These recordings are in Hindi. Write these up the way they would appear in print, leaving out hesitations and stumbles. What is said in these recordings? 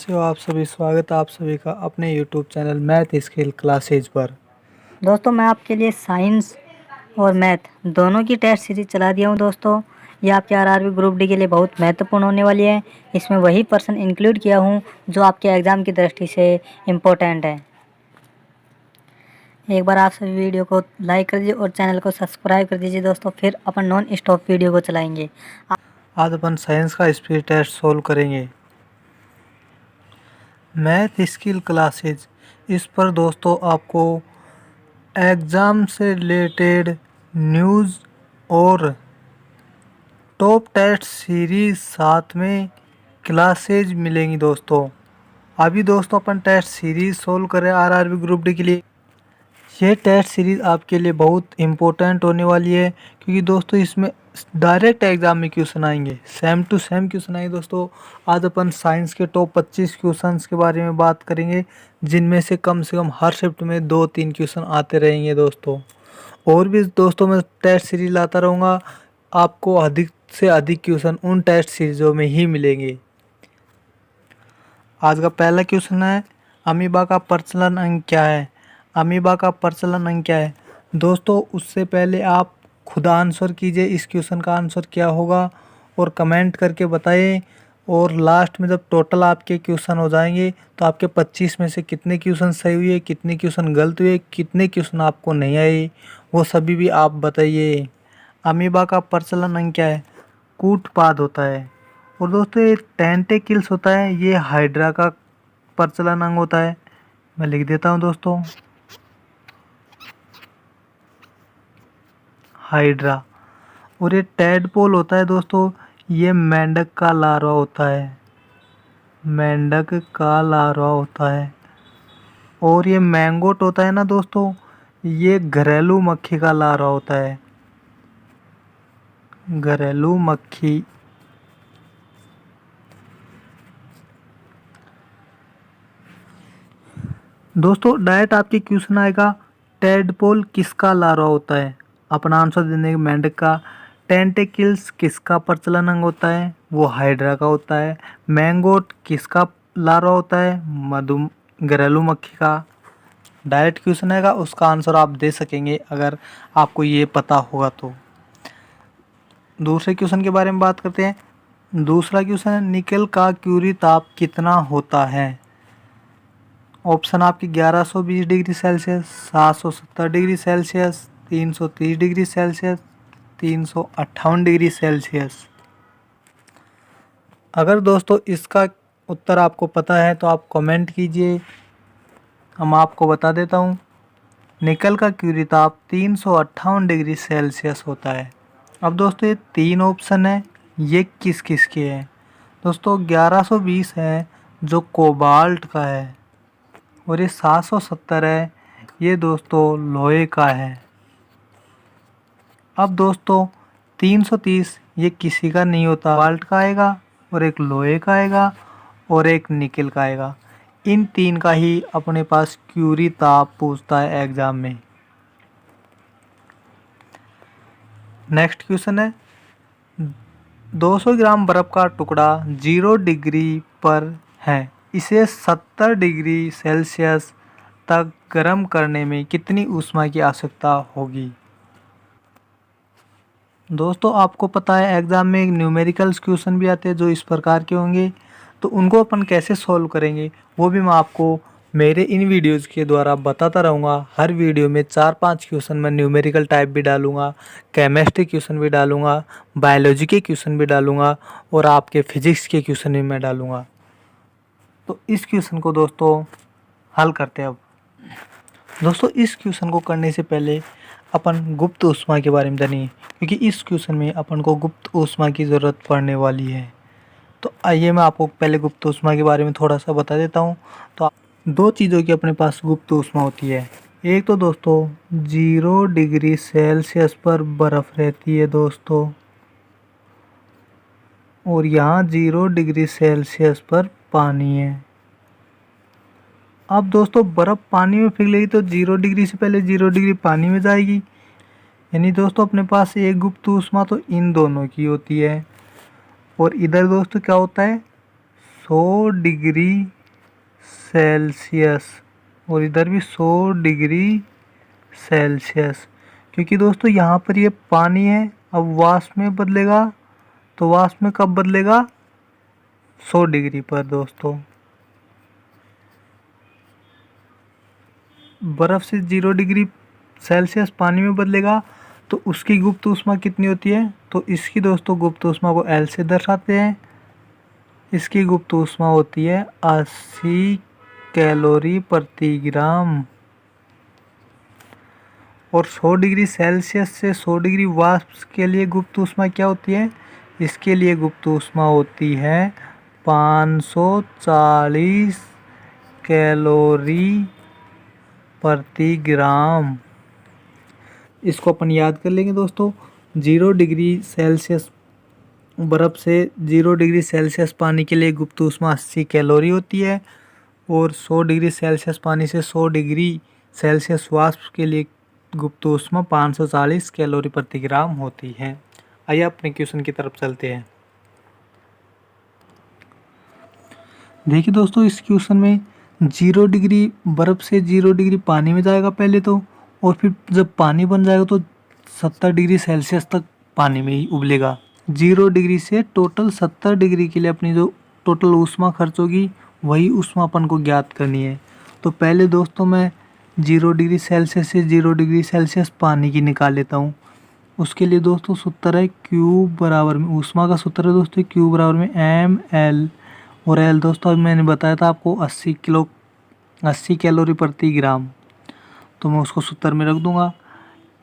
कैसे हो आप सभी। स्वागत है आप सभी का अपने YouTube channel math skill classes पर। दोस्तों मैं आपके लिए साइंस और मैथ दोनों की टेस्ट सीरीज चला दिया हूं। दोस्तों ये आपके आरआरबी ग्रुप डी के लिए बहुत महत्वपूर्ण होने वाली है। इसमें वही पर्सन इंक्लूड किया हूं जो आपके एग्ज़ाम की दृष्टि से इम्पोर्टेंट है। एक बार आप सभी वीडियो को लाइक कर दीजिए और चैनल को सब्सक्राइब कर दीजिए दोस्तों। फिर अपन नॉन स्टॉप वीडियो को चलाएंगे। आज अपन साइंस का स्पीड टेस्ट सोल्व करेंगे मैथ स्किल क्लासेज। इस पर दोस्तों आपको एग्ज़ाम से रिलेटेड न्यूज़ और टॉप टेस्ट सीरीज साथ में क्लासेज मिलेंगी दोस्तों। अभी दोस्तों अपन टेस्ट सीरीज सोल्व करें आरआरबी ग्रुप डी के लिए। ये टेस्ट सीरीज़ आपके लिए बहुत इम्पोर्टेंट होने वाली है क्योंकि दोस्तों इसमें डायरेक्ट एग्जाम में क्वेश्चन आएंगे, सेम टू सेम क्वेश्चन आएंगे दोस्तों। आज अपन साइंस के टॉप 25 क्वेश्चंस के बारे में बात करेंगे जिनमें से कम हर शिफ्ट में 2-3 क्वेश्चन आते रहेंगे दोस्तों। और भी दोस्तों मैं टेस्ट सीरीज लाता रहूँगा, आपको अधिक से अधिक क्वेश्चन उन टेस्ट सीरीज़ों में ही मिलेंगे। आज का पहला क्वेश्चन है, अमीबा का प्रचलन अंक क्या है। अमीबा का प्रचलन अंक क्या है दोस्तों। उससे पहले आप खुद आंसर कीजिए इस क्वेश्चन का आंसर क्या होगा और कमेंट करके बताइए। और लास्ट में जब टोटल आपके क्वेश्चन हो जाएंगे तो आपके 25 में से कितने क्वेश्चन सही हुए, कितने क्वेश्चन गलत हुए, कितने क्वेश्चन आपको नहीं आए, वो सभी भी आप बताइए। अमीबा का प्रचलन अंक क्या है, कूटपाद होता है। और दोस्तों ये टेंटेकिल्स होता है, ये हाइड्रा का प्रचलन अंग होता है। मैं लिख देता हूँ दोस्तों, हाइड्रा। और ये टैडपोल होता है दोस्तों, ये मेंढक का लार्वा होता है, मेंढक का लार्वा होता है। और ये मैंगोट होता है ना दोस्तों, ये घरेलू मक्खी का लार्वा होता है, घरेलू मक्खी। दोस्तों डायरेक्ट आपके क्वेश्चन आएगा, टैडपोल किसका लार्वा होता है। अपना आंसर देने के मेंढक का। टेंटेकिल्स किसका प्रचलन अंग होता है, वो हाइड्रा का होता है। मैंगोट किसका लार्वा होता है, घरेलू मक्खी का। डायरेक्ट क्वेश्चन आएगा, उसका आंसर आप दे सकेंगे अगर आपको ये पता होगा तो। दूसरे क्वेश्चन के बारे में बात करते हैं। दूसरा क्वेश्चन है, निकेल का क्यूरी ताप कितना होता है। ऑप्शन आपकी 1120 degree Celsius, 770 degree Celsius, 330 degree Celsius, 358 degree Celsius. अगर दोस्तों इसका उत्तर आपको पता है तो आप कमेंट कीजिए, हम आपको बता देता हूँ। निकल का क्यूरी ताप 358 डिग्री सेल्सियस होता है। अब दोस्तों ये 3 ऑप्शन है, ये किस किस के हैं दोस्तों। 1120 है जो कोबाल्ट का है, और ये 770 है ये दोस्तों लोहे का है। अब दोस्तों 330 ये किसी का नहीं होता, कोबाल्ट का आएगा और एक लोहे का आएगा और एक निकेल का आएगा। इन 3 का ही अपने पास क्यूरी ताप पूछता है एग्जाम में। नेक्स्ट क्वेश्चन है, 200 ग्राम बर्फ का टुकड़ा 0 डिग्री पर है, इसे 70 डिग्री सेल्सियस तक गर्म करने में कितनी ऊष्मा की आवश्यकता होगी। दोस्तों आपको पता है एग्ज़ाम में न्यूमेरिकल्स क्वेश्चन भी आते हैं जो इस प्रकार के होंगे, तो उनको अपन कैसे सॉल्व करेंगे वो भी मैं आपको मेरे इन वीडियोज़ के द्वारा बताता रहूँगा। हर वीडियो में 4-5 क्वेश्चन मैं न्यूमेरिकल टाइप भी डालूँगा, केमिस्ट्री क्वेश्चन भी डालूँगा, बायोलॉजी के क्वेश्चन भी डालूँगा और आपके फिजिक्स के क्वेश्चन भी मैं डालूँगा। तो इस क्वेश्चन को दोस्तों हल करते हैं। अब दोस्तों इस क्वेश्चन को करने से पहले अपन गुप्त ऊष्मा के बारे में जानिए, क्योंकि इस क्वेश्चन में अपन को गुप्त ऊष्मा की ज़रूरत पड़ने वाली है। तो आइए मैं आपको पहले गुप्त ऊष्मा के बारे में थोड़ा सा बता देता हूँ। तो 2 चीज़ों की अपने पास गुप्त ऊष्मा होती है। एक तो दोस्तों 0 डिग्री सेल्सियस पर बर्फ़ रहती है दोस्तों, और यहाँ 0 डिग्री सेल्सियस पर पानी है। अब दोस्तों बर्फ़ पानी में पिघलेगी तो 0 डिग्री से पहले 0 डिग्री पानी में जाएगी, यानी दोस्तों अपने पास एक गुप्त ऊष्मा तो इन दोनों की होती है। और इधर दोस्तों क्या होता है, 100 डिग्री सेल्सियस और इधर भी 100 डिग्री सेल्सियस, क्योंकि दोस्तों यहाँ पर ये पानी है। अब वाष्प में बदलेगा, तो वाष्प में कब बदलेगा? 100 डिग्री पर दोस्तों। बर्फ़ से 0 डिग्री सेल्सियस पानी में बदलेगा तो उसकी गुप्त ऊष्मा कितनी होती है? तो इसकी दोस्तों गुप्त ऊष्मा को L से दर्शाते हैं। इसकी गुप्त ऊष्मा होती है 80 कैलोरी प्रति ग्राम। और 100 डिग्री सेल्सियस से 100 डिग्री वाष्प के लिए गुप्त ऊष्मा क्या होती है? इसके लिए गुप्त ऊष्मा होती है 540 कैलोरी प्रति ग्राम। इसको अपन याद कर लेंगे दोस्तों। 0 डिग्री सेल्सियस बर्फ़ से 0 डिग्री सेल्सियस पानी के लिए गुप्त ऊष्मा 80 कैलोरी होती है और 100 डिग्री सेल्सियस पानी से 100 डिग्री सेल्सियस वाष्प के लिए गुप्त ऊष्मा 540 कैलोरी प्रति ग्राम होती है। आइए अपने क्वेश्चन की तरफ चलते हैं। देखिए दोस्तों, इस क्वेश्चन में 0 डिग्री बर्फ़ से 0 डिग्री पानी में जाएगा पहले तो, और फिर जब पानी बन जाएगा तो 70 डिग्री सेल्सियस तक पानी में ही उबलेगा। 0 डिग्री से टोटल 70 डिग्री के लिए अपनी जो टोटल ऊष्मा खर्च होगी वही ऊष्मा अपन को ज्ञात करनी है। तो पहले दोस्तों मैं 0 डिग्री सेल्सियस से 0 डिग्री सेल्सियस पानी की निकाल लेता हूँ। उसके लिए दोस्तों सूत्र है Q बराबर में, ऊष्मा का सूत्र है दोस्तों Q बराबर में mL, और L दोस्तों अभी मैंने बताया था आपको 80 कैलोरी प्रति ग्राम। तो मैं उसको सूत्र में रख दूंगा।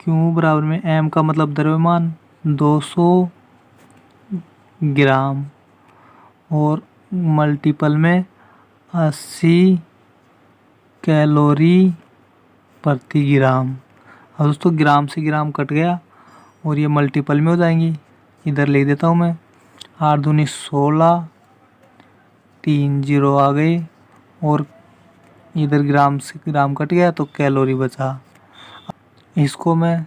Q बराबर में m का मतलब द्रव्यमान 200 ग्राम और मल्टीपल में 80 कैलोरी प्रति ग्राम। अब दोस्तों ग्राम से ग्राम कट गया और ये मल्टीपल में हो जाएंगी। इधर लिख देता हूँ मैं, 8 दूनी 16, 3 0 आ गए और इधर ग्राम से ग्राम कट गया तो कैलोरी बचा। इसको मैं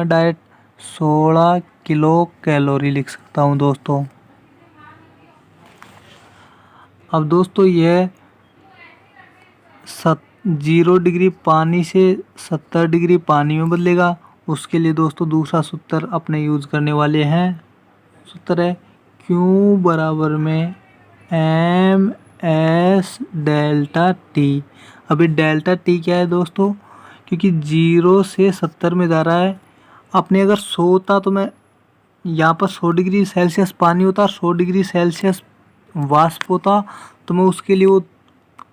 डायरेक्ट 16 किलो कैलोरी लिख सकता हूँ दोस्तों। अब दोस्तों यह 0 डिग्री पानी से 70 डिग्री पानी में बदलेगा। उसके लिए दोस्तों दूसरा सूत्र अपने यूज़ करने वाले हैं। सूत्र है Q बराबर में MS डेल्टा T। अभी डेल्टा T क्या है दोस्तों? क्योंकि 0 से 70 में जा रहा है। अपने अगर 100 होता तो मैं यहाँ पर 100 डिग्री सेल्सियस पानी होता, 100 डिग्री सेल्सियस वाष्प होता, तो मैं उसके लिए वो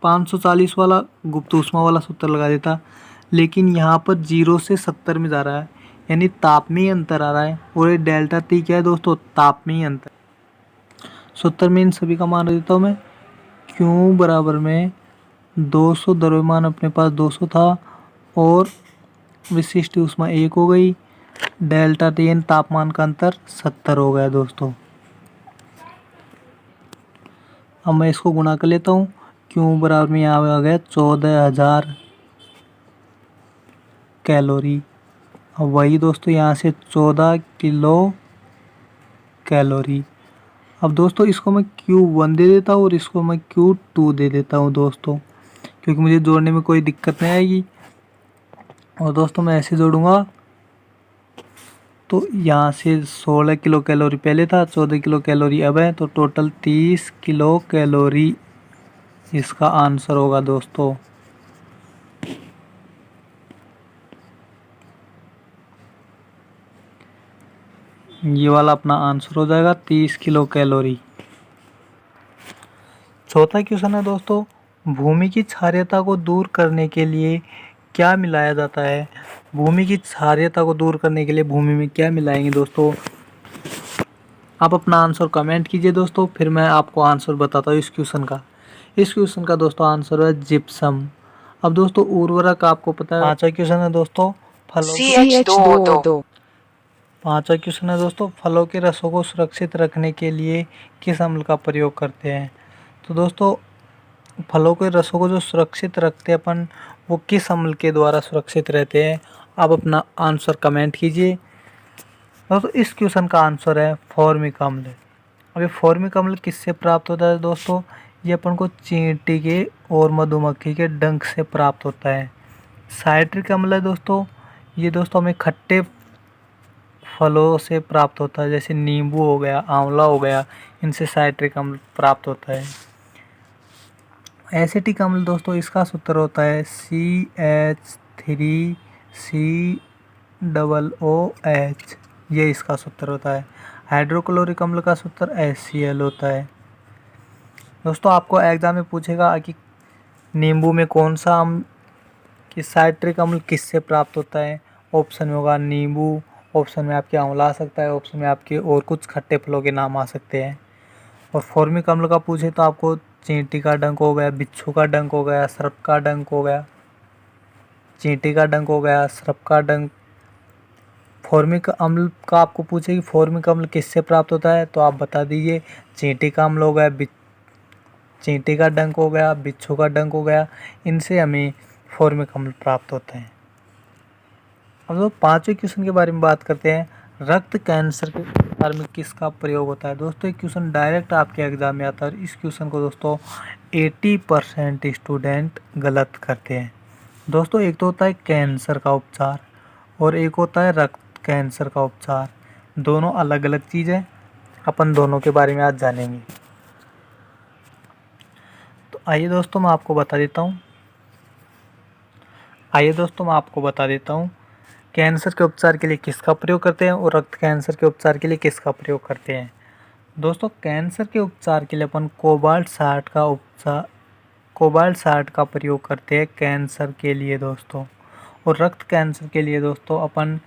540 वाला गुप्त ऊष्मा वाला सूत्र लगा देता। लेकिन यहाँ पर 0 से 70 में जा रहा है, यानी तापमीय अंतर आ रहा है। और ये डेल्टा T क्या है दोस्तों? तापमीय अंतर। सूत्र में इन सभी का मान रख देता हूँ मैं। Q बराबर में 200, द्रव्यमान अपने पास 200 था और विशिष्ट ऊष्मा 1 हो गई। डेल्टा T यानी तापमान का अंतर 70 हो गया दोस्तों। अब मैं इसको गुणा कर लेता हूँ। Q बराबर में यहाँ आ गया 14,000 कैलोरी। अब वही दोस्तों यहाँ से 14 किलो कैलोरी। अब दोस्तों इसको मैं Q1 दे देता हूँ और इसको मैं Q2 दे देता हूँ दोस्तों, क्योंकि मुझे जोड़ने में कोई दिक्कत नहीं आएगी। और दोस्तों मैं ऐसे जोड़ूंगा तो यहाँ से 16 किलो कैलोरी पहले था, 14 किलो कैलोरी अब है, तो टोटल 30 किलो कैलोरी इसका आंसर होगा दोस्तों। ये वाला अपना आंसर हो जाएगा 30 किलो कैलोरी। चौथा क्वेश्चन है दोस्तों, भूमि की क्षारीयता को दूर करने के लिए क्या मिलाया जाता है? भूमि की क्षारीयता को दूर करने के लिए भूमि में क्या मिलाएंगे दोस्तों? आप अपना आंसर कमेंट कीजिए दोस्तों, फिर मैं आपको आंसर बताता हूँ इस क्वेश्चन का। इस क्वेश्चन का दोस्तों आंसर है जिप्सम। अब दोस्तों उर्वरक आपको पता है। पांचवा क्वेश्चन है दोस्तों, फलों के रसों को सुरक्षित रखने के लिए किस अम्ल का प्रयोग करते हैं? तो दोस्तों फलों के रसों को जो सुरक्षित रखते हैं अपन, वो किस अम्ल के द्वारा सुरक्षित रहते हैं? आप अपना आंसर कमेंट कीजिए। दोस्तों इस क्वेश्चन का आंसर है फॉर्मिक अम्ल। अब ये फॉर्मिक अम्ल किससे प्राप्त होता है दोस्तों? ये अपन को चींटी के और मधुमक्खी के डंक से प्राप्त होता है। साइट्रिक अम्ल है दोस्तों, ये दोस्तों हमें खट्टे फलों से प्राप्त होता है, जैसे नींबू हो गया, आंवला हो गया, इनसे साइट्रिक अम्ल प्राप्त होता है। एसिटिक अम्ल दोस्तों, इसका सूत्र होता है CH3COOH, ये इसका सूत्र होता है। हाइड्रोक्लोरिक अम्ल का सूत्र HCl होता है। दोस्तों आपको एग्जाम में पूछेगा कि नींबू में कौन सा अम्ल कि साइट्रिक अम्ल किससे प्राप्त होता है? ऑप्शन में होगा नींबू, ऑप्शन में आपके आंवला आ सकता है, ऑप्शन में आपके और कुछ खट्टे फलों के नाम आ सकते हैं। और फॉर्मिक अम्ल का पूछे तो आपको चींटी का डंक हो गया, बिच्छू का डंक हो गया, सर्प का डंक हो गया, चींटी का डंक हो गया, सर्प का डंक। फॉर्मिक अम्ल का आपको पूछे कि फॉर्मिक अम्ल किससे प्राप्त होता है, तो आप बता दीजिए चींटी का अम्ल हो गया, चींटी का डंक हो गया, बिच्छू का डंक हो गया, इनसे हमें फॉर्मिक अम्ल प्राप्त होते हैं। अब तो पांचवें क्वेश्चन के बारे में बात करते हैं। रक्त कैंसर के उपचार में किसका प्रयोग होता है? दोस्तों एक क्वेश्चन डायरेक्ट आपके एग्जाम में आता है और इस क्वेश्चन को दोस्तों 80% स्टूडेंट गलत करते हैं। दोस्तों एक तो होता है कैंसर का उपचार और एक होता है रक्त कैंसर का उपचार, दोनों अलग अलग चीज़ें। अपन दोनों के बारे में आज जानेंगे। तो आइए दोस्तों मैं आपको बता देता हूँ कैंसर के उपचार के लिए किसका प्रयोग करते हैं और रक्त कैंसर के उपचार के लिए किसका प्रयोग करते हैं। दोस्तों कैंसर के उपचार के लिए अपन कोबाल्ट 60 का प्रयोग करते हैं कैंसर के लिए दोस्तों। और रक्त कैंसर के लिए दोस्तों अपन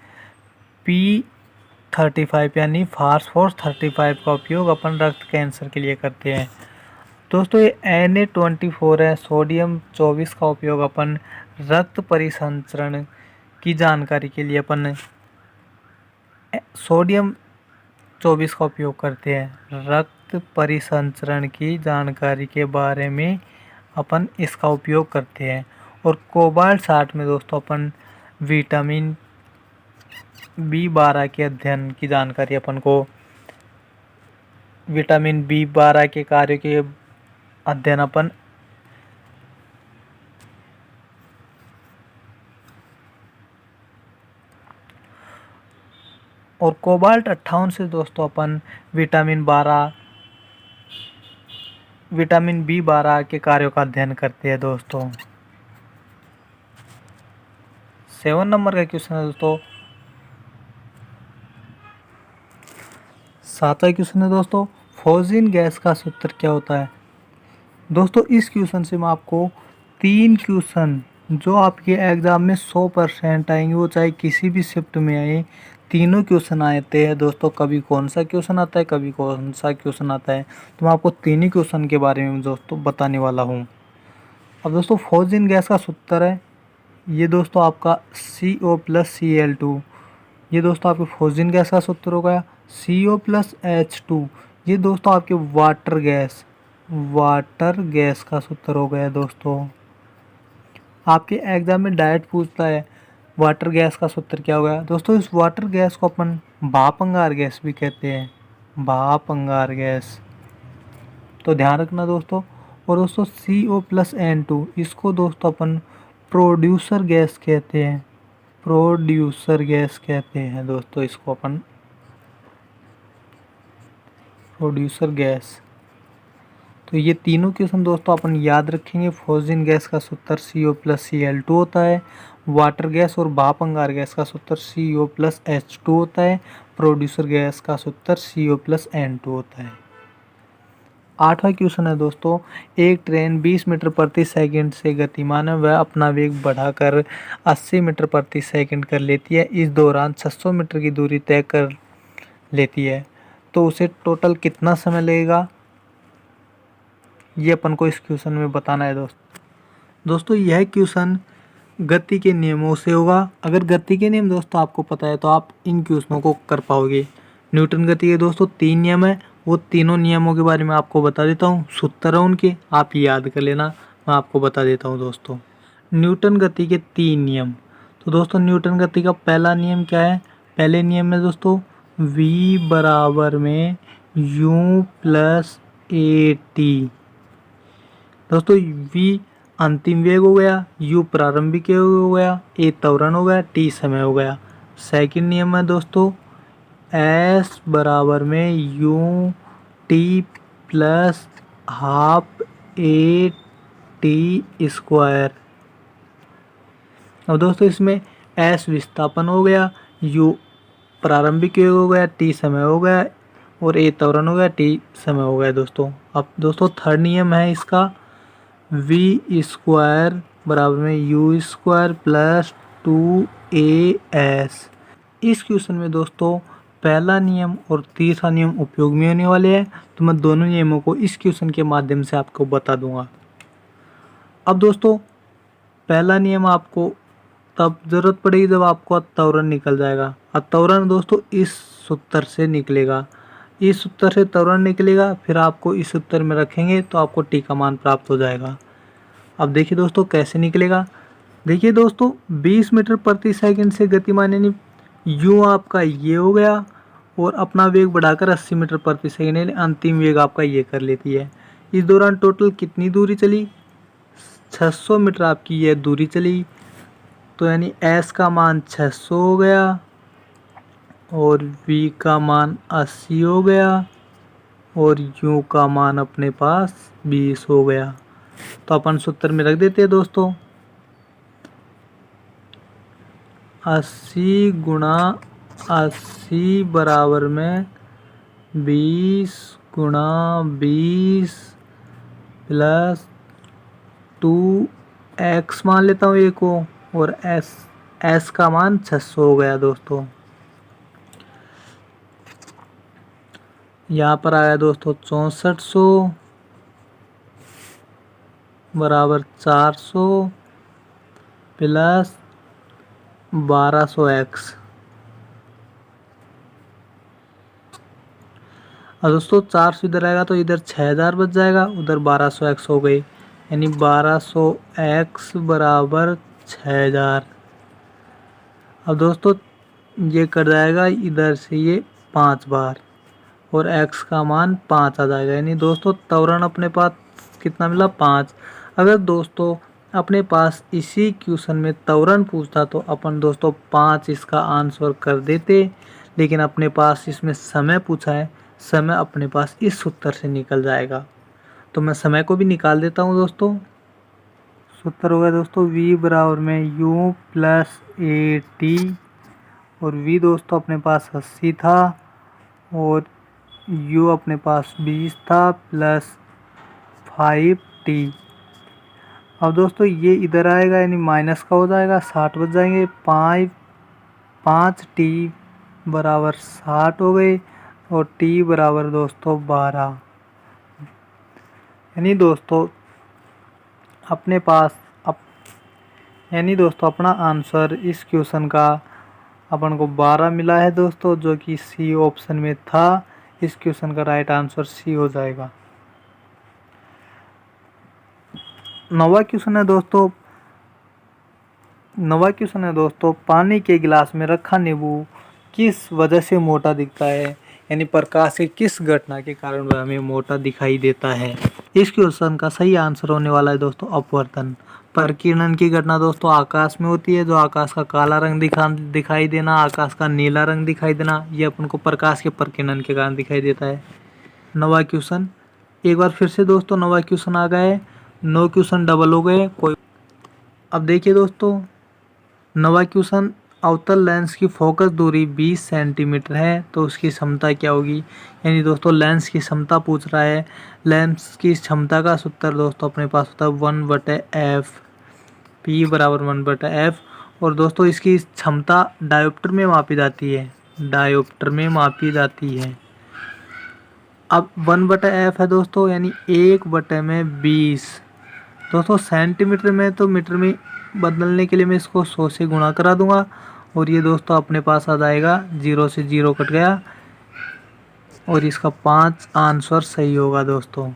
P35 यानी फास्फोरस 35 का उपयोग अपन रक्त कैंसर के लिए करते हैं। दोस्तों ये Na24 है, सोडियम 24 का उपयोग अपन रक्त परिसंचरण की जानकारी के लिए अपन सोडियम 24 का उपयोग करते हैं। रक्त परिसंचरण की जानकारी के बारे में अपन इसका उपयोग करते हैं। और कोबाल्ट 60 में दोस्तों अपन विटामिन B12 के अध्ययन की जानकारी अपन को विटामिन B12 के कार्य के अध्ययन अपन और कोबाल्ट 58 से दोस्तों अपन विटामिन B12 के कार्यों का अध्ययन करते हैं दोस्तों। 7 नंबर का क्वेश्चन है दोस्तों, 7वां क्वेश्चन है दोस्तों, फ्यूजन गैस का सूत्र क्या होता है? दोस्तों इस क्वेश्चन से मैं आपको 3 क्वेश्चन जो आपके एग्ज़ाम में 100% आएंगे, वो चाहे किसी भी शिफ्ट में आए, तीनों क्वेश्चन आते हैं दोस्तों। कभी कौन सा क्वेश्चन आता है, कभी कौन सा क्वेश्चन आता है, तो मैं आपको तीन ही क्वेश्चन के बारे में दोस्तों बताने वाला हूँ। अब दोस्तों फ्यूजन गैस का सूत्र है ये दोस्तों आपका CO+Cl2, ये दोस्तों आपके फ्यूजन गैस का सूत्र हो गया। CO+H2 ये दोस्तों आपके वाटर गैस का सूत्र हो गया दोस्तों। आपके एग्जाम में डायरेक्ट पूछता है वाटर गैस का सूत्र क्या हो गया? दोस्तों इस वाटर गैस को अपन भाप अंगार गैस भी कहते हैं, भाप अंगार गैस, तो ध्यान रखना दोस्तों। और दोस्तों CO+N2 इसको दोस्तों अपन प्रोड्यूसर गैस कहते हैं, प्रोड्यूसर गैस कहते हैं दोस्तों इसको अपन प्रोड्यूसर गैस। तो ये तीनों क्वेश्चन दोस्तों अपन याद रखेंगे। फ्यूजन गैस का सूत्र CO+Cl2 होता है, वाटर गैस और भाप अंगार गैस का सूत्र CO+H2 होता है, प्रोड्यूसर गैस का सूत्र CO+N2 होता है। 8वां क्वेश्चन है दोस्तों, एक ट्रेन 20 मीटर प्रति सेकंड से गतिमान है, वह अपना वेग बढ़ाकर 80 मीटर प्रति सेकंड कर लेती है, इस दौरान 600 मीटर की दूरी तय कर लेती है, तो उसे टोटल कितना समय लगेगा? ये अपन को इस क्वेश्चन में बताना है दोस्तों यह क्वेश्चन गति के नियमों से होगा। अगर गति के नियम दोस्तों आपको पता है तो आप इन क्वेश्चनों को कर पाओगे। न्यूटन गति के दोस्तों 3 नियम है, वो तीनों नियमों के बारे में आपको बता देता हूँ, सूत्र है उनके, आप याद कर लेना, मैं आपको बता देता हूँ दोस्तों। न्यूटन गति के 3 नियम, तो दोस्तों न्यूटन गति का पहला नियम क्या है? पहले नियम में दोस्तों V बराबर में u प्लस ए टी। दोस्तों v अंतिम वेग हो गया, u प्रारंभिक वेग हो गया, a त्वरण हो गया, t समय हो गया। सेकंड नियम है दोस्तों s बराबर में u t plus half A T square. अब दोस्तों इसमें s विस्थापन हो गया, u प्रारंभिक वेग हो गया, t समय हो गया और a त्वरण हो गया, t समय हो गया दोस्तों। अब दोस्तों थर्ड नियम है इसका v स्क्वायर बराबर में u स्क्वायर प्लस 2as। इस क्वेश्चन में दोस्तों पहला नियम और तीसरा नियम उपयोग में होने वाले हैं, तो मैं दोनों नियमों को इस क्वेश्चन के माध्यम से आपको बता दूंगा। अब दोस्तों पहला नियम आपको तब जरूरत पड़ेगी जब आपको त्वरण निकल जाएगा। अब त्वरण दोस्तों इस सूत्र से निकलेगा, इस सूत्र से त्वरण निकलेगा, फिर आपको इस सूत्र में रखेंगे तो आपको टी का मान प्राप्त हो जाएगा। अब देखिए दोस्तों कैसे निकलेगा। देखिए दोस्तों 20 मीटर प्रति सेकंड से गतिमान यानी यू आपका ये हो गया और अपना वेग बढ़ाकर 80 मीटर प्रति सेकंड यानी अंतिम वेग आपका ये कर लेती है। इस दौरान टोटल कितनी दूरी चली, 600 मीटर आपकी ये दूरी चली। तो यानी s का मान 600 हो गया और v का मान 80 हो गया और u का मान अपने पास 20 हो गया। तो अपन सूत्र में रख देते हैं दोस्तों 80 गुणा 80 बराबर में 20 गुणा 20 प्लस 2x मान लेता हूँ a को और s का मान 600 हो गया दोस्तों। यहाँ पर आया दोस्तों 6400 बराबर 400 प्लस 1200x। और दोस्तों 400 इधर आएगा तो इधर 6000 बच जाएगा, उधर 1200x हो गई यानी 1200x बराबर 6000। अब दोस्तों ये कट जाएगा इधर से ये 5 बार और x का मान 5 आ जाएगा यानी दोस्तों त्वरण अपने पास कितना मिला 5। अगर दोस्तों अपने पास इसी क्वेश्चन में त्वरण पूछता तो अपन दोस्तों 5 इसका आंसर कर देते, लेकिन अपने पास इसमें समय पूछा है, समय अपने पास इस सूत्र से निकल जाएगा। तो मैं समय को भी निकाल देता हूँ दोस्तों। सूत्र होगा दोस्तों v बराबर में u प्लस ए टी और v दोस्तों अपने पास 80 था और u अपने पास 20 था प्लस 5t। अब दोस्तों ये इधर आएगा यानी माइनस का हो जाएगा, 60 बच जाएंगे, 5t बराबर 60 हो गए और t बराबर दोस्तों 12। यानी दोस्तों अपने पास यानी दोस्तों अपना आंसर इस क्वेश्चन का अपन को 12 मिला है दोस्तों, जो कि सी ऑप्शन में था। इस क्वेश्चन का राइट आंसर सी हो जाएगा। नवा क्वेश्चन है दोस्तों पानी के गिलास में रखा नींबू किस वजह से मोटा दिखता है, यानी प्रकाश के किस घटना के कारण वह हमें मोटा दिखाई देता है। इस क्वेश्चन का सही आंसर होने वाला है दोस्तों अपवर्तन। प्रकीर्णन की घटना दोस्तों आकाश में होती है, जो आकाश का काला रंग दिखाई देना, आकाश का नीला रंग दिखाई देना, ये अपन को प्रकाश के प्रकीर्णन के कारण दिखाई देता है। नवा क्वेश्चन एक बार फिर से दोस्तों नवा क्वेश्चन आ गए, 9 क्वेश्चन डबल हो गए कोई। अब देखिए दोस्तों नवा क्वेश्चन अवतल लेंस की फोकस दूरी 20 सेंटीमीटर है तो उसकी क्षमता क्या होगी। यानी दोस्तों लेंस की क्षमता पूछ रहा है। लेंस की क्षमता का सूत्र दोस्तों अपने पास होता है 1/f, p बराबर 1/f। और दोस्तों इसकी क्षमता डायोप्टर में मापी जाती है, डायोप्टर में मापी जाती है। अब 1/f है दोस्तों यानी 1/20 दोस्तों सेंटीमीटर में, तो मीटर में बदलने के लिए मैं इसको 100 से गुणा करा दूंगा और ये दोस्तों अपने पास आ जाएगा, 0 से 0 कट गया और इसका 5 आंसर सही होगा दोस्तों।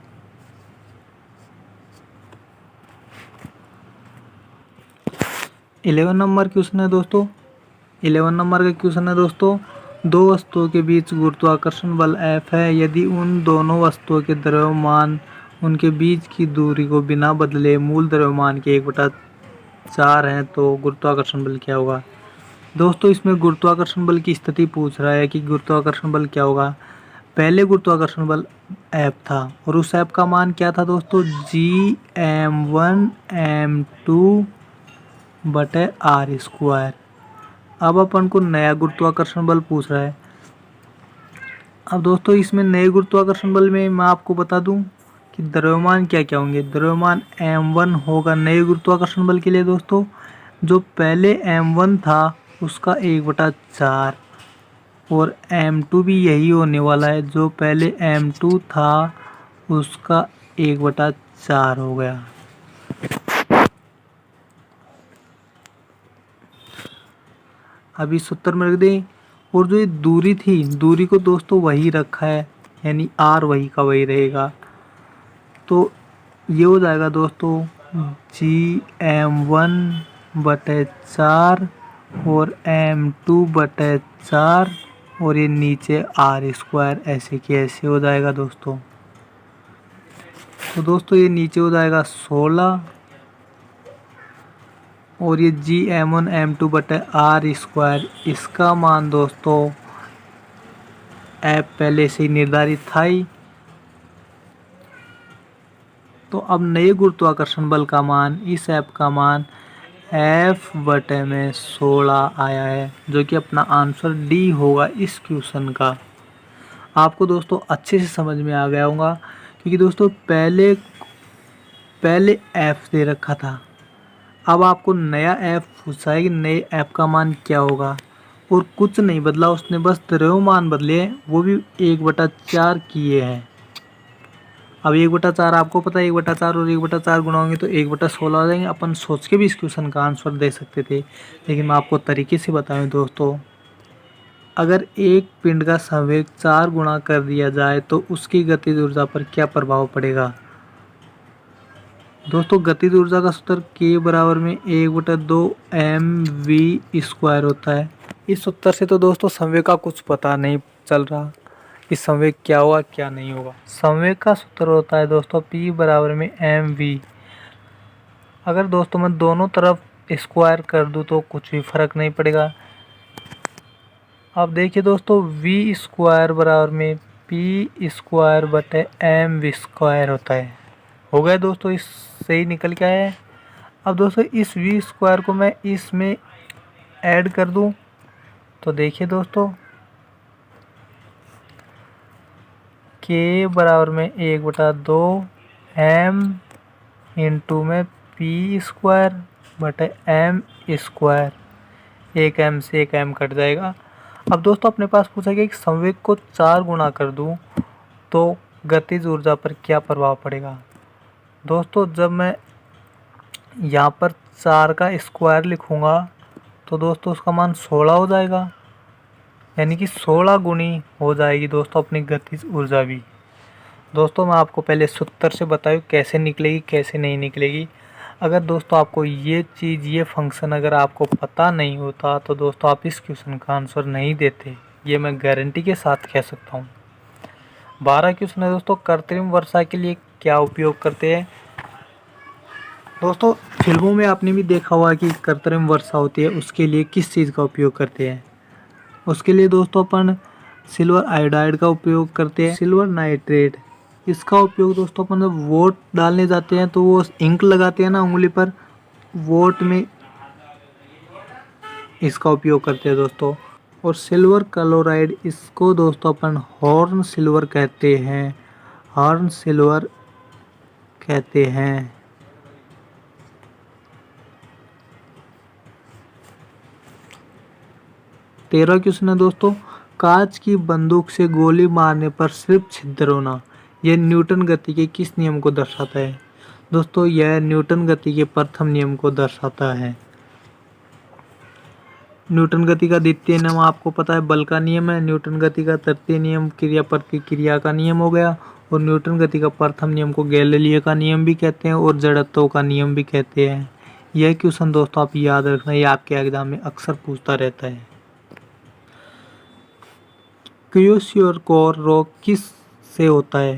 इलेवन नंबर क्वेश्चन है दोस्तों, 11 नंबर का क्वेश्चन है दोस्तों दो वस्तुओं के बीच गुरुत्वाकर्षण बल F है। यदि उन दोनों वस्तुओं के द्रव्यमान उनके बीच की दूरी को बिना बदले मूल द्रव्यमान के 1/4 है तो गुरुत्वाकर्षण बल क्या होगा। दोस्तों इसमें गुरुत्वाकर्षण बल की स्थिति पूछ रहा है कि गुरुत्वाकर्षण बल क्या होगा। पहले गुरुत्वाकर्षण बल F था और उस F का मान क्या था दोस्तों, Gm1m2/r²। अब अपन को नया गुरुत्वाकर्षण बल पूछ रहा है। अब दोस्तों इसमें नए गुरुत्वाकर्षण बल में मैं आपको बता दूं कि द्रव्यमान क्या क्या होंगे। द्रव्यमान m1 होगा नए गुरुत्वाकर्षण बल के लिए दोस्तों। जो पहले m1 था उसका 1/4 और m2 भी यही होने वाला है। जो पहले m2 था उसका 1/4 हो गया। अभी सूत्र में रख दें और जो ये दूरी थी, दूरी को दोस्तों वही रखा है, यानी r वही का वही रहेगा। तो ये हो जाएगा दोस्तों Gm1/4 और m2/4 और ये नीचे r², ऐसे के ऐसे हो जाएगा दोस्तों। तो दोस्तों ये नीचे हो जाएगा 16 और ये Gm1m2/r², इसका मान दोस्तों F पहले से ही निर्धारित था ही। तो अब नए गुरुत्वाकर्षण बल का मान, इस F का मान F/16 आया है, जो कि अपना आंसर डी होगा इस क्वेश्चन का। आपको दोस्तों अच्छे से समझ में आ गया होगा, क्योंकि दोस्तों पहले F दे रखा था। अब आपको नया F पूछा है कि नए F का मान क्या होगा, और कुछ नहीं बदला उसने, बस द्रव्यमान बदले हैं, वो भी 1/4 किए हैं। अब 1/4 आपको पता है, 1/4 और 1/4 गुणा होंगे तो 1/16 हो जाएंगे। अपन सोच के भी इस क्वेश्चन का आंसर दे सकते थे, लेकिन मैं आपको तरीके से बताऊं दोस्तों। अगर एक पिंड का संवेग 4 गुणा कर दिया जाए तो उसकी गतिज ऊर्जा पर क्या प्रभाव पड़ेगा। दोस्तों गतिज ऊर्जा का सूत्र K बराबर में 1/2 mv² होता है। इस सूत्र से तो दोस्तों संवेग का कुछ पता नहीं चल रहा कि संवेग क्या होगा क्या नहीं होगा। संवेग का सूत्र होता है दोस्तों P बराबर में mv। अगर दोस्तों मैं दोनों तरफ स्क्वायर कर दूं तो कुछ भी फर्क नहीं पड़ेगा। अब देखिए दोस्तों v² बराबर में P²/mv² होता है। हो गया दोस्तों, इससे ही निकल के आया है। अब दोस्तों इस v² को मैं इसमें ऐड कर दूं तो देखिए दोस्तों K बराबर में 1/2 m इंटू में P²/m², एक m से एक m कट जाएगा। अब दोस्तों अपने पास पूछा गया कि संवेग को 4 गुणा कर दूं तो गतिज ऊर्जा पर क्या प्रभाव पड़ेगा। दोस्तों जब मैं यहाँ पर 4 का स्क्वायर लिखूँगा तो दोस्तों उसका मान 16 हो जाएगा, यानी कि 16 गुनी हो जाएगी दोस्तों अपनी गतिज ऊर्जा भी। दोस्तों मैं आपको पहले सूत्र से बताऊँ कैसे निकलेगी कैसे नहीं निकलेगी। अगर दोस्तों आपको ये चीज़, ये फंक्शन अगर आपको पता नहीं होता तो दोस्तों आप इस क्वेश्चन का आंसर नहीं देते, ये मैं गारंटी के साथ कह सकता हूँ। 12 क्वेश्चन है दोस्तों। कृत्रिम वर्षा के लिए क्या उपयोग करते हैं। दोस्तों फिल्मों में आपने भी देखा होगा कि कृत्रिम वर्षा होती है, उसके लिए किस चीज़ का उपयोग करते हैं। उसके लिए दोस्तों अपन सिल्वर आयोडाइड का उपयोग करते हैं, सिल्वर नाइट्रेट। इसका उपयोग दोस्तों अपन जब वोट डालने जाते हैं तो वो इंक लगाते हैं ना उंगली पर, वोट में इसका उपयोग करते हैं दोस्तों। और सिल्वर क्लोराइड, इसको दोस्तों अपन हॉर्न सिल्वर कहते हैं, हॉर्न सिल्वर कहते हैं। तेरह क्वेश्चन है दोस्तों। कांच की बंदूक से गोली मारने पर सिर्फ छिद्र होना, यह न्यूटन गति के किस नियम को दर्शाता है। दोस्तों यह न्यूटन गति के प्रथम नियम को दर्शाता है। न्यूटन गति का द्वितीय नियम आपको पता है बल का नियम है। न्यूटन गति का तृतीय नियम क्रिया प्रतिक्रिया का नियम हो गया। और न्यूटन गति का प्रथम नियम को गैलीलियो का नियम भी कहते हैं और जड़त्व का नियम भी कहते हैं। यह क्वेश्चन दोस्तों आप याद रखना, ये आपके एग्जाम में अक्सर पूछता रहता है। क्वेश्योरकोर रोग किस से होता है?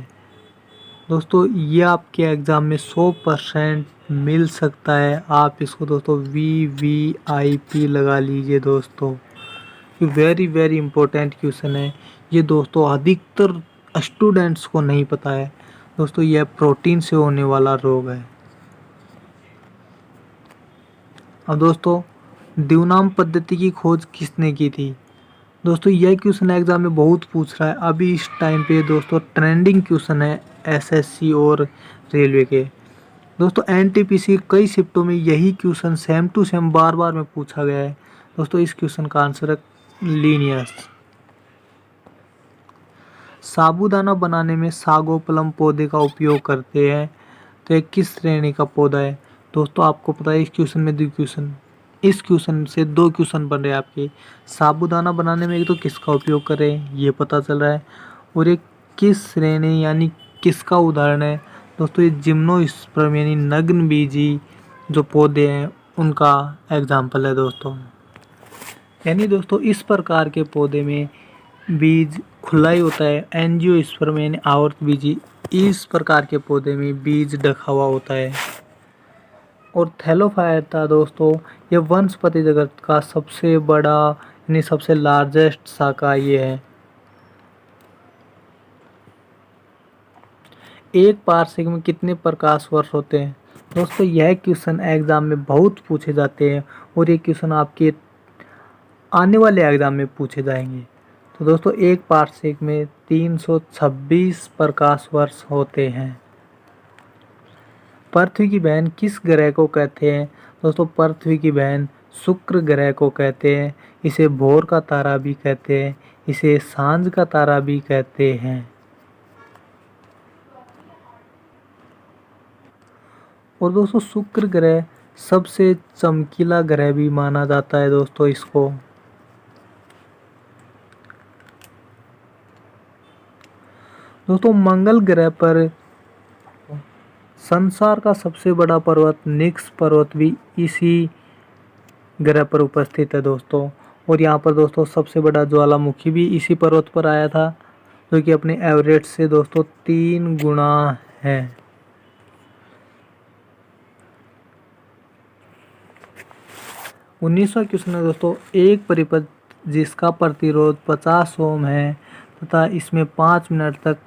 दोस्तों ये आपके एग्ज़ाम में 100% मिल सकता है। आप इसको दोस्तों VVIP लगा लीजिए दोस्तों। ये वेरी वेरी इंपॉर्टेंट क्वेश्चन है। ये दोस्तों अधिकतर स्टूडेंट्स को नहीं पता है। दोस्तों यह प्रोटीन से होने वाला रोग है। अब दोस्तों द्विनाम पद्धति की खोज किसने की थी? दोस्तों यह क्वेश्चन एग्जाम में बहुत पूछ रहा है। अभी इस टाइम पे दोस्तों ट्रेंडिंग क्वेश्चन है SSC और रेलवे के। दोस्तों NTPC कई शिफ्टों में यही क्वेश्चन सेम टू सेम बार बार में पूछा गया है। दोस्तों इस क्वेश्चन का आंसर है लीनियस। साबूदाना बनाने में सागोपलम पौधे का उपयोग करते हैं, तो ये किस श्रेणी का पौधा है? दोस्तों आपको पता है इस क्वेश्चन से 2 क्वेश्चन बन रहे हैं आपके। साबूदाना बनाने में एक तो किसका उपयोग करें ये पता चल रहा है, और एक किस श्रेणी यानी किसका उदाहरण है? दोस्तों ये जिम्नोस्पर्म यानी नग्न बीजी जो पौधे हैं उनका एग्जाम्पल है दोस्तों। यानी दोस्तों इस प्रकार के पौधे में बीज खुला ही होता है। एंजियोस्पर्म यानी आवर्त बीजी, इस प्रकार के पौधे में बीज ढका हुआ होता है। और थैलोफाइटा दोस्तों ये वनस्पति जगत का सबसे बड़ा यानी सबसे लार्जेस्ट शाखा ये है। एक पार्सेक में कितने प्रकाश वर्ष होते हैं? दोस्तों यह क्वेश्चन एग्जाम में बहुत पूछे जाते हैं और ये क्वेश्चन आपके आने वाले एग्जाम में पूछे जाएंगे। तो दोस्तों एक पार्सेक में 326 प्रकाश वर्ष होते हैं। पृथ्वी की बहन किस ग्रह को कहते हैं? दोस्तों पृथ्वी की बहन शुक्र ग्रह को कहते हैं। इसे भोर का तारा भी कहते हैं, इसे सांझ का तारा भी कहते हैं। और दोस्तों शुक्र ग्रह सबसे चमकीला ग्रह भी माना जाता है दोस्तों इसको। दोस्तों मंगल ग्रह पर संसार का सबसे बड़ा पर्वत निक्स पर्वत भी इसी ग्रह पर उपस्थित है दोस्तों। और यहाँ पर दोस्तों सबसे बड़ा ज्वालामुखी भी इसी पर्वत पर आया था, जो कि अपने एवरेस्ट से दोस्तों 3 गुना है। उन्नीसवां क्वेश्चन है दोस्तों, एक परिपथ जिसका प्रतिरोध 50 ओम है तथा इसमें 5 मिनट तक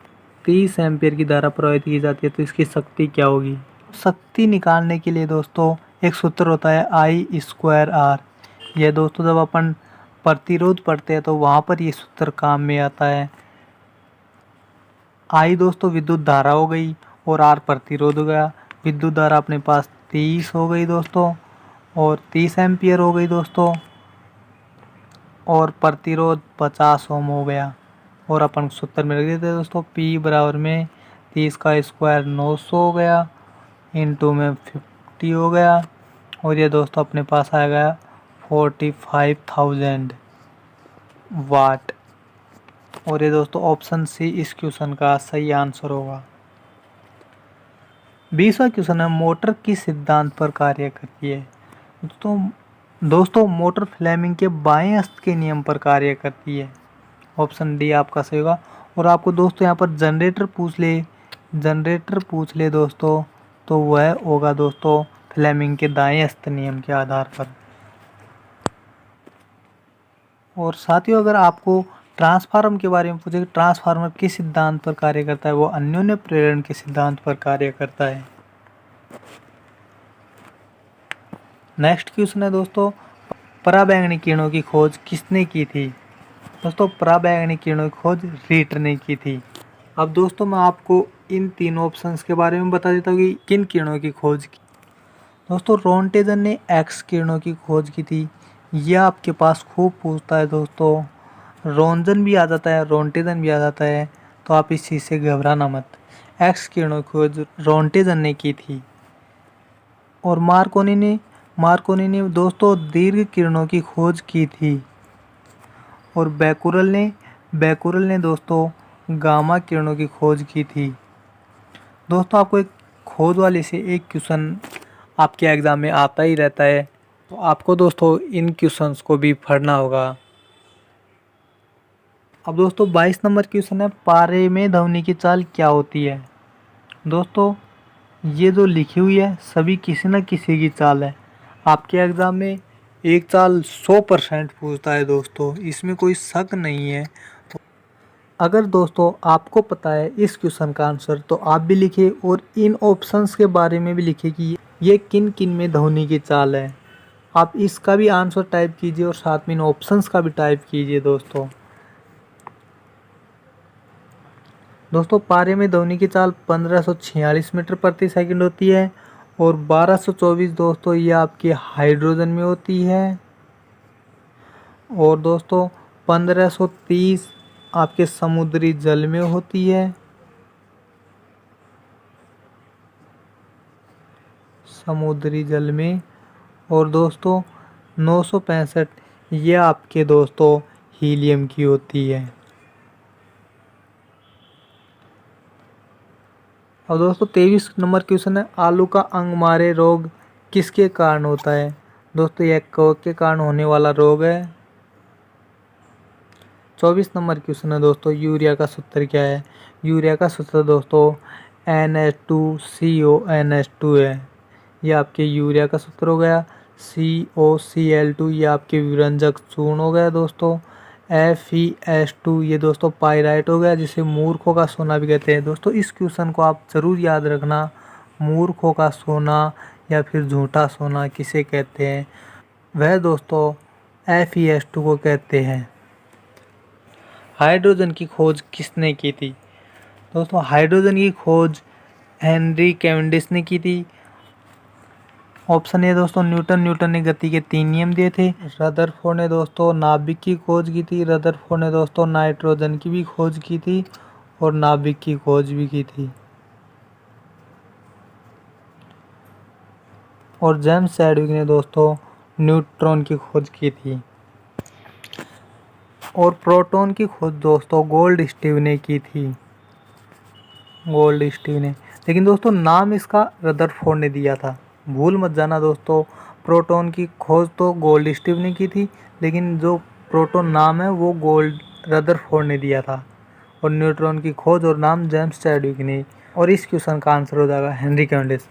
30 एम्पियर की धारा प्रवाहित की जाती है, तो इसकी शक्ति क्या होगी? शक्ति निकालने के लिए दोस्तों एक सूत्र होता है I²R। यह दोस्तों जब अपन प्रतिरोध पढ़ते हैं तो वहाँ पर ये सूत्र काम में आता है। I दोस्तों विद्युत धारा हो गई और R प्रतिरोध हो गया। विद्युत धारा अपने पास 30 हो गई दोस्तों और 30 एम्पियर हो गई दोस्तों, और प्रतिरोध 50 ओम हो गया। और अपन सूत्र में रख देते हैं दोस्तों, P बराबर में 30 का स्क्वायर 900 हो गया, इंटू में 50 हो गया, और ये दोस्तों अपने पास आ गया 45,000 वाट। और ये दोस्तों ऑप्शन सी इस क्वेश्चन का सही आंसर होगा। 20वां क्वेश्चन है, मोटर किस सिद्धांत पर कार्य करती है? दोस्तों मोटर फ्लेमिंग के बाएं हस्त के नियम पर कार्य करती है। ऑप्शन डी आपका सही होगा। और आपको दोस्तों यहाँ पर जनरेटर पूछ ले दोस्तों, तो वह होगा दोस्तों फ्लेमिंग के दाएं हस्त नियम के आधार पर। और साथियों अगर आपको ट्रांसफार्मर के बारे में पूछे कि ट्रांसफार्मर किस सिद्धांत पर कार्य करता है, वो अन्योन्य प्रेरण के सिद्धांत पर कार्य करता है। नेक्स्ट क्वेश्चन है दोस्तों, पराबैंगनी किरणों की खोज किसने की थी? दोस्तों पराबैंगनी किरणों की खोज रीटर ने की थी। अब दोस्तों मैं आपको इन तीनों ऑप्शंस के बारे में बता देता हूँ कि किन किरणों की खोज की। दोस्तों रोंटेजन ने एक्स किरणों की खोज की थी। यह आपके पास खूब पूछता है दोस्तों, रोंजन भी आ जाता है, रोंटेजन भी आ जाता है, तो आप इस चीज़ से घबराना मत। एक्स किरणों की खोज रोंटेजन ने की थी। और मार्कोनी ने दोस्तों दीर्घ किरणों की खोज की थी। और बैकुरल ने दोस्तों गामा किरणों की खोज की थी। दोस्तों आपको एक खोज वाले से एक क्वेश्चन आपके एग्ज़ाम में आता ही रहता है, तो आपको दोस्तों इन क्वेश्चंस को भी पढ़ना होगा। अब दोस्तों 22 नंबर क्वेश्चन है, पारे में धोनी की चाल क्या होती है। दोस्तों ये जो लिखी हुई है सभी किसी न किसी की चाल है। आपके एग्ज़ाम में एक चाल 100% पूछता है दोस्तों, इसमें कोई शक नहीं है। अगर दोस्तों आपको पता है इस क्वेश्चन का आंसर तो आप भी लिखिए और इन ऑप्शंस के बारे में भी लिखिए कि ये किन किन में धोनी की चाल है। आप इसका भी आंसर टाइप कीजिए और साथ में इन ऑप्शंस का भी टाइप कीजिए दोस्तों। दोस्तों पारे में धोनी की चाल 1546 मीटर प्रति सेकंड होती है और 1224 दोस्तों ये आपके हाइड्रोजन में होती है और दोस्तों 1530 आपके समुद्री जल में होती है। समुद्री जल में और दोस्तों 965 ये आपके दोस्तों हीलियम की होती है। और दोस्तों 23 नंबर क्वेश्चन है, आलू का अंगमारे रोग किसके कारण होता है। दोस्तों यह कवक के कारण होने वाला रोग है। 24 नंबर क्वेश्चन है दोस्तों, यूरिया का सूत्र क्या है। यूरिया का सूत्र दोस्तों NH2CONH2 है। ये आपके यूरिया का सूत्र हो गया। COCl2 ये आपके विरंजक चूर्ण हो गया दोस्तों। FeS2 ये दोस्तों पाइराइट हो गया, जिसे मूर्खों का सोना भी कहते हैं। दोस्तों इस क्वेश्चन को आप ज़रूर याद रखना, मूर्खों का सोना या फिर झूठा सोना किसे कहते हैं, वह दोस्तों FeS2 को कहते हैं। हाइड्रोजन की खोज किसने की थी। दोस्तों हाइड्रोजन की खोज हेनरी कैवेंडिश ने की थी। ऑप्शन ए दोस्तों न्यूटन ने गति के 3 नियम दिए थे। रदरफोर्ड ने दोस्तों नाभिक की खोज की थी। रदरफोर्ड ने दोस्तों नाइट्रोजन की भी खोज की थी और नाभिक की खोज भी की थी। और जेम्स चैडविक ने दोस्तों न्यूट्रॉन की खोज की थी। और प्रोटॉन की खोज दोस्तों गोल्ड स्टीव ने की थी। गोल्ड स्टीव ने, लेकिन दोस्तों नाम इसका रदरफोर्ड ने दिया था, भूल मत जाना दोस्तों। प्रोटॉन की खोज तो गोल्ड स्टीव ने की थी, लेकिन जो प्रोटॉन नाम है वो गोल्ड रदरफोर्ड ने दिया था और न्यूट्रॉन की खोज और नाम जेम्स चैडविक ने। और इस क्वेश्चन का आंसर हो जाएगा हेनरी कैवेंडिश।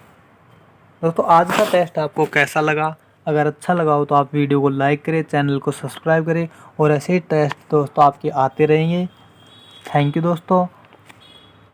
दोस्तों आज का टेस्ट आपको कैसा लगा। अगर अच्छा लगा हो तो आप वीडियो को लाइक करें, चैनल को सब्सक्राइब करें और ऐसे ही टेस्ट दोस्तों आपके आते रहेंगे। थैंक यू दोस्तों।